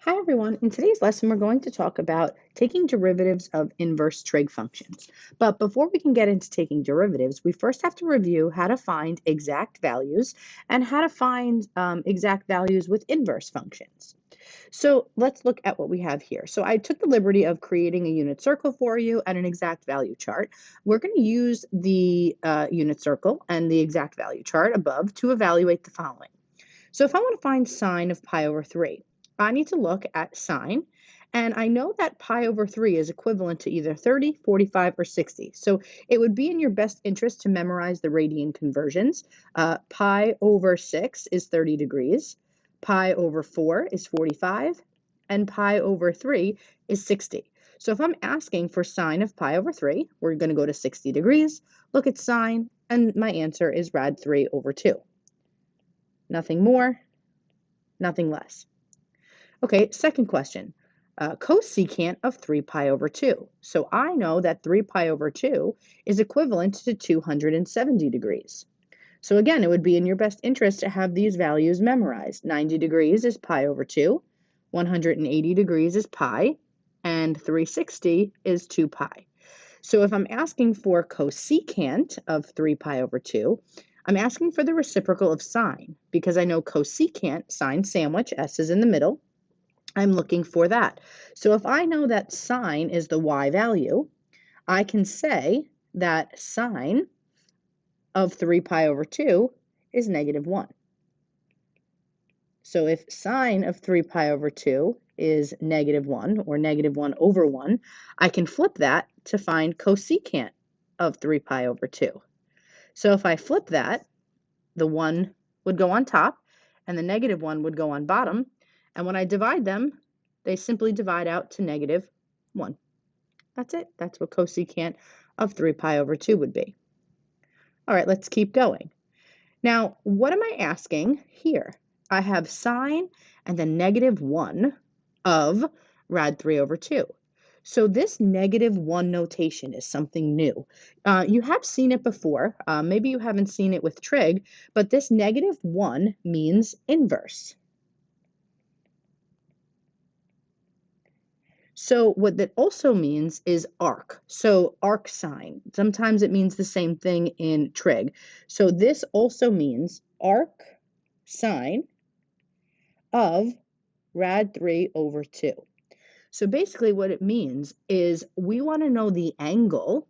Hi everyone. In today's lesson, we're going to talk about taking derivatives of inverse trig functions. But before we can get into taking derivatives, we first have to review how to find exact values and how to find exact values with inverse functions. So let's look at what we have here. So I took the liberty of creating a unit circle for you and an exact value chart. We're going to use the unit circle and the exact value chart above to evaluate the following. So if I want to find sine of pi over 3, I need to look at sine, and I know that pi over 3 is equivalent to either 30, 45, or 60. So it would be in your best interest to memorize the radian conversions. Pi over 6 is 30 degrees, pi over 4 is 45, and pi over 3 is 60. So if I'm asking for sine of pi over 3, we're going to go to 60 degrees, look at sine, and my answer is rad 3 over 2. Nothing more, nothing less. Okay, second question. Cosecant of 3 pi over 2. So I know that 3 pi over 2 is equivalent to 270 degrees. So again, it would be in your best interest to have these values memorized. 90 degrees is pi over 2, 180 degrees is pi, and 360 is 2 pi. So if I'm asking for cosecant of 3 pi over 2, I'm asking for the reciprocal of sine because I know cosecant, sine sandwich, S is in the middle. I'm looking for that. So if I know that sine is the y value, I can say that sine of 3 pi over 2 is negative 1. So if sine of 3 pi over 2 is negative 1 or negative 1 over 1, I can flip that to find cosecant of 3 pi over 2. So if I flip that, the 1 would go on top and the negative 1 would go on bottom. And when I divide them, they simply divide out to negative 1. That's it. That's what cosecant of 3 pi over 2 would be. All right, let's keep going. Now, what am I asking here? I have sine and then negative 1 of rad 3 over 2. So this negative 1 notation is something new. You have seen it before. Maybe you haven't seen it with trig, but this negative 1 means inverse. So what that also means is arc. So arc sine. Sometimes it means the same thing in trig. So this also means arc sine of rad 3 over 2. So basically what it means is we want to know the angle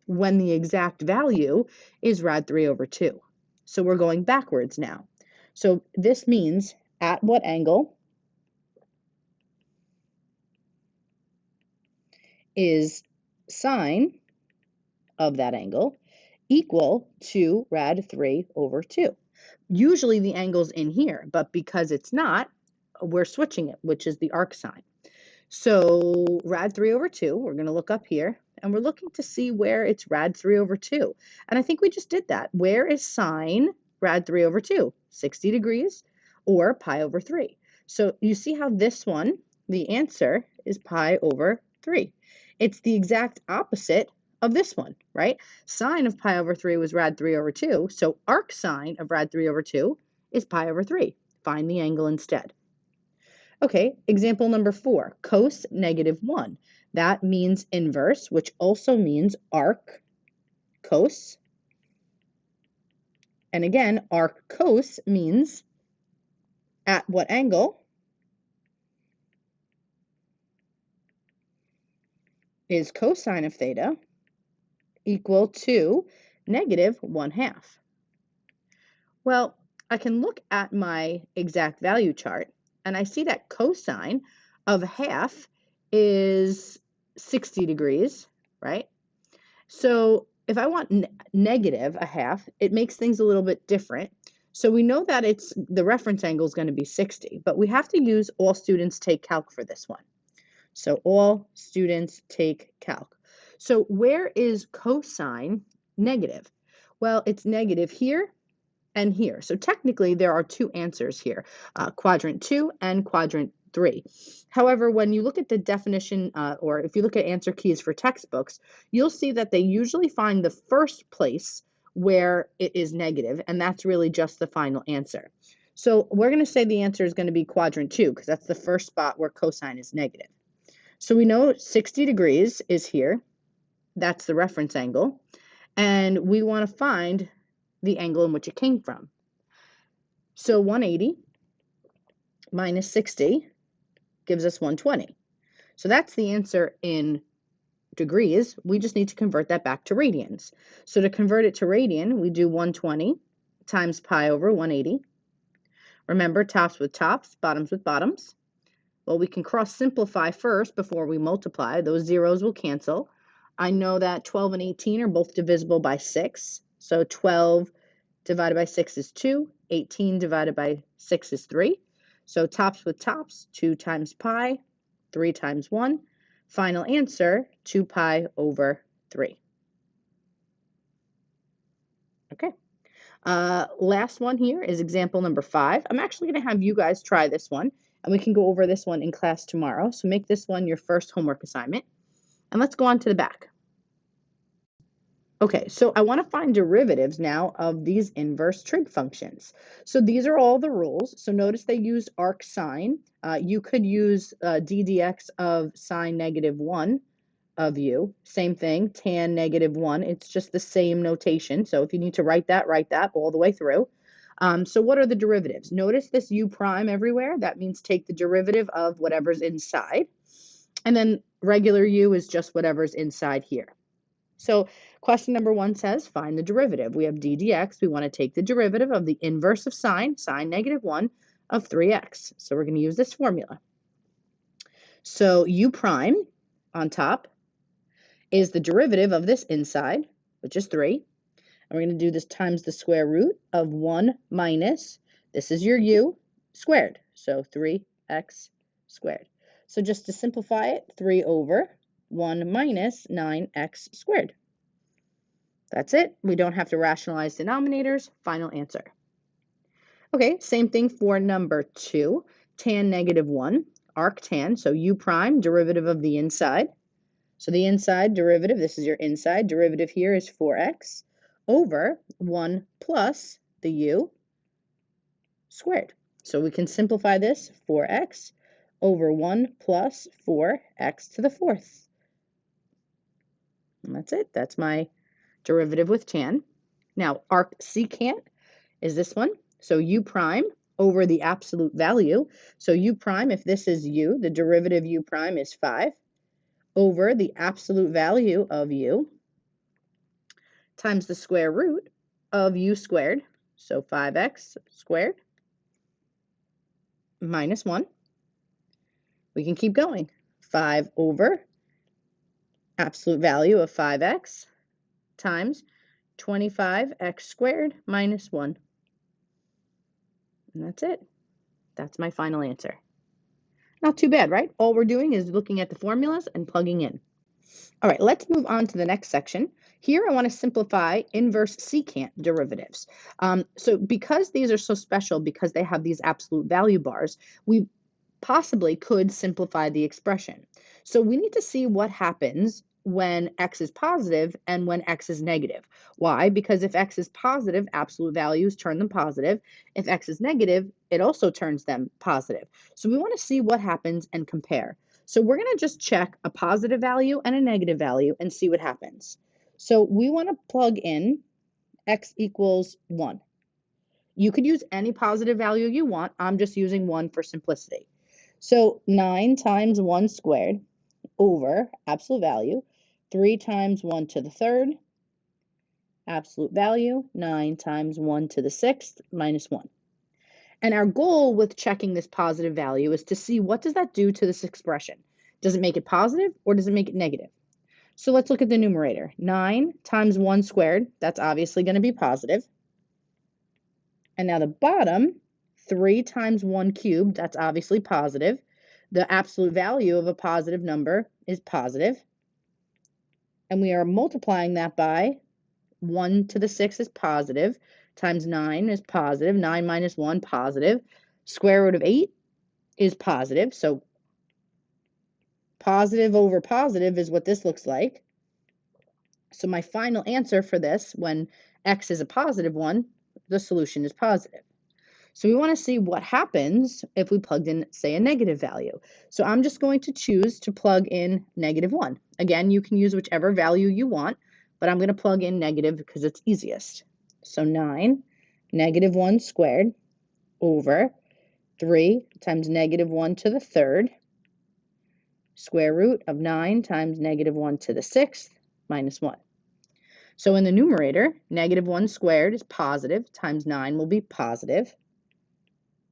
when the exact value is rad 3 over 2. So we're going backwards now. So this means at what angle is sine of that angle equal to rad 3 over 2. Usually the angle's in here, but because it's not, we're switching it, which is the arc sine. So rad 3 over 2, we're going to look up here, and we're looking to see where it's rad 3 over 2. And I think we just did that. Where is sine rad 3 over 2? 60 degrees or pi over 3. So you see how this one, the answer is pi over 3. It's the exact opposite of this one, right? Sine of pi over 3 was rad 3 over 2, so arc sine of rad 3 over 2 is pi over 3. Find the angle instead. Okay, example number 4, cos negative 1. That means inverse, which also means arc cos. And again, arc cos means at what angle is cosine of theta equal to negative 1/2. Well, I can look at my exact value chart and I see that cosine of half is 60 degrees, right? So if I want negative a half, it makes things a little bit different. So we know that it's the reference angle is going to be 60, but we have to use all students take calc for this one. So all students take calc. So where is cosine negative? Well, it's negative here and here. So technically there are two answers here, quadrant 2 and quadrant 3. However, when you look at the definition or if you look at answer keys for textbooks, you'll see that they usually find the first place where it is negative, and that's really just the final answer. So we're going to say the answer is going to be quadrant 2 because that's the first spot where cosine is negative. So we know 60 degrees is here. That's the reference angle. And we want to find the angle in which it came from. So 180 minus 60 gives us 120. So that's the answer in degrees. We just need to convert that back to radians. So to convert it to radian, we do 120 times pi over 180. Remember, tops with tops, bottoms with bottoms. Well, we can cross simplify first before we multiply. Those zeros will cancel. I know that 12 and 18 are both divisible by 6. So 12 divided by 6 is 2. 18 divided by 6 is 3. So tops with tops, 2 times pi, 3 times 1. Final answer, 2 pi over 3. Okay. Last one here is example number 5. I'm actually going to have you guys try this one, and we can go over this one in class tomorrow. So make this one your first homework assignment. And let's go on to the back. Okay, so I want to find derivatives now of these inverse trig functions. So these are all the rules. So notice they use arc sine. You could use d dx of sine negative 1 of u. Same thing, tan negative 1. It's just the same notation. So if you need to write that all the way through. So what are the derivatives? Notice this u prime everywhere. That means take the derivative of whatever's inside. And then regular u is just whatever's inside here. So question number 1 says, find the derivative. We have d dx. We want to take the derivative of the inverse of sine negative 1 of 3x. So we're going to use this formula. So u prime on top is the derivative of this inside, which is 3. And we're going to do this times the square root of 1 minus, this is your u, squared. So 3x squared. So just to simplify it, 3 over 1 minus 9x squared. That's it. We don't have to rationalize denominators. Final answer. Okay, same thing for number 2. Tan negative 1, arc tan. So u prime, derivative of the inside. So the inside derivative, this is your inside derivative here, is 4x over 1 plus the u squared. So we can simplify this, 4x over 1 plus 4x to the 4th. And that's it. That's my derivative with tan. Now, arc secant is this one. So u prime over the absolute value. So u prime, if this is u, the derivative u prime is 5 over the absolute value of u times the square root of u squared. So 5x squared minus 1. We can keep going. 5 over absolute value of 5x times 25x squared minus 1. And that's it. That's my final answer. Not too bad, right? All we're doing is looking at the formulas and plugging in. All right, let's move on to the next section. Here I want to simplify inverse secant derivatives. So because these are so special, because they have these absolute value bars, we possibly could simplify the expression. So we need to see what happens when x is positive and when x is negative. Why? Because if x is positive, absolute values turn them positive. If x is negative, it also turns them positive. So we want to see what happens and compare. So we're going to just check a positive value and a negative value and see what happens. So we want to plug in x equals 1. You could use any positive value you want. I'm just using 1 for simplicity. So 9 times 1 squared over absolute value, 3 times 1 to the 3rd, absolute value, 9 times 1 to the 6th, minus 1. And our goal with checking this positive value is to see what does that do to this expression. Does it make it positive or does it make it negative? So let's look at the numerator. 9 times 1 squared, that's obviously going to be positive. And now the bottom, 3 times 1 cubed, that's obviously positive. The absolute value of a positive number is positive. And we are multiplying that by 1 to the 6 is positive, times 9 is positive, 9 minus 1, positive. Square root of 8 is positive, so positive over positive is what this looks like. So my final answer for this, when x is a positive one, the solution is positive. So we want to see what happens if we plugged in, say, a negative value. So I'm just going to choose to plug in -1. Again, you can use whichever value you want, but I'm going to plug in negative because it's easiest. So 9, -1 squared over 3 times -1 to the third, square root of 9 times -1 to the sixth minus 1. So in the numerator, -1 squared is positive times 9 will be positive.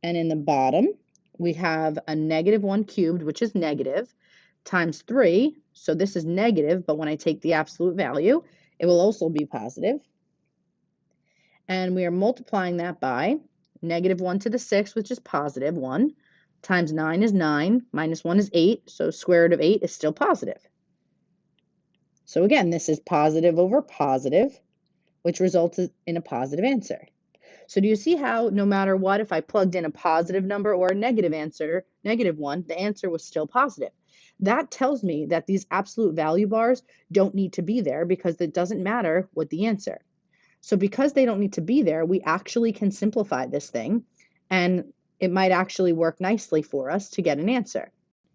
And in the bottom, we have a -1 cubed, which is negative, times 3. So this is negative, but when I take the absolute value, it will also be positive. And we are multiplying that by -1 to the 6th, which is positive 1, times 9 is 9, minus 1 is 8, so square root of 8 is still positive. So again, this is positive over positive, which results in a positive answer. So do you see how no matter what, if I plugged in a positive number or a negative answer, -1, the answer was still positive? That tells me that these absolute value bars don't need to be there because it doesn't matter what the answer. So because they don't need to be there, we actually can simplify this thing, and it might actually work nicely for us to get an answer.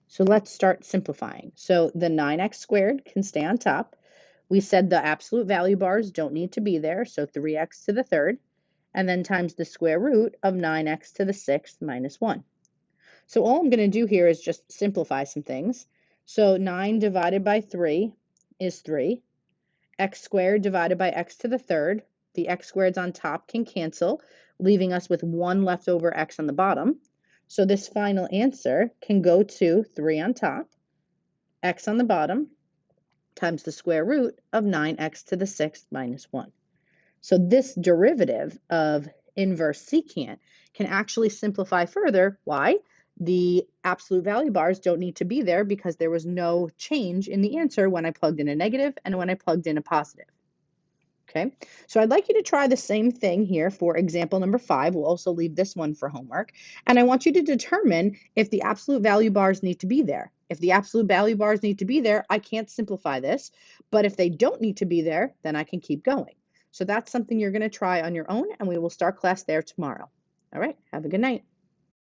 So let's start simplifying. So the 9x squared can stay on top. We said the absolute value bars don't need to be there, so 3x to the third, and then times the square root of 9x to the sixth minus 1. So all I'm going to do here is just simplify some things. So 9 divided by 3 is 3. X squared divided by x to the third. The x squareds on top can cancel, leaving us with 1 leftover x on the bottom. So this final answer can go to 3 on top, x on the bottom, times the square root of 9x to the sixth minus 1. So this derivative of inverse secant can actually simplify further. Why? The absolute value bars don't need to be there because there was no change in the answer when I plugged in a negative and when I plugged in a positive. Okay, so I'd like you to try the same thing here for example number 5. We'll also leave this one for homework. And I want you to determine if the absolute value bars need to be there. If the absolute value bars need to be there, I can't simplify this. But if they don't need to be there, then I can keep going. So that's something you're going to try on your own, and we will start class there tomorrow. All right, have a good night.